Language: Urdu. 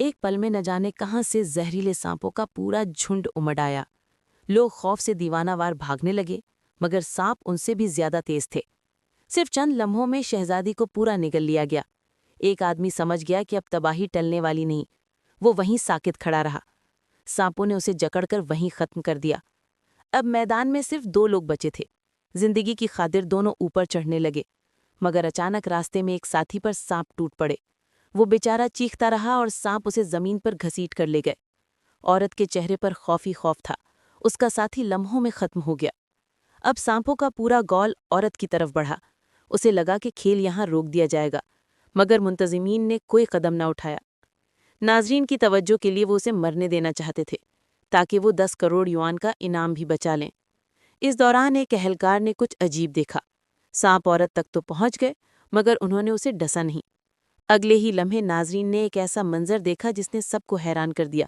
ایک پل میں نہ جانے کہاں سے زہریلے سانپوں کا پورا جھنڈ امڑ آیا۔ لوگ خوف سے دیوانہ وار بھاگنے لگے، مگر سانپ ان سے بھی زیادہ تیز تھے۔ صرف چند لمحوں میں شہزادی کو پورا نگل لیا گیا۔ ایک آدمی سمجھ گیا کہ اب تباہی ٹلنے والی نہیں۔ وہ وہیں ساکت کھڑا رہا۔ سانپوں نے اسے جکڑ کر وہیں ختم کر دیا۔ اب میدان میں صرف 2 لوگ بچے تھے۔ زندگی کی خاطر دونوں اوپر چڑھنے لگے، مگر اچانک راستے میں ایک ساتھی پر سانپ ٹوٹ پڑے۔ وہ بیچارہ چیختا رہا اور سانپ اسے زمین پر گھسیٹ کر لے گئے۔ عورت کے چہرے پر خوف ہی خوف تھا۔ اس کا ساتھی لمحوں میں ختم ہو گیا۔ اب سانپوں کا پورا گول عورت کی طرف بڑھا۔ اسے لگا کہ کھیل یہاں روک دیا جائے گا، مگر منتظمین نے کوئی قدم نہ اٹھایا۔ ناظرین کی توجہ کے لیے وہ اسے مرنے دینا چاہتے تھے تاکہ وہ 10 کروڑ یوان کا انعام بھی بچا لیں۔ اس دوران ایک اہلکار نے کچھ عجیب دیکھا۔ سانپ عورت تک تو پہنچ گئے، مگر انہوں نے اسے ڈسا نہیں۔ اگلے ہی لمحے ناظرین نے ایک ایسا منظر دیکھا جس نے سب کو حیران کر دیا۔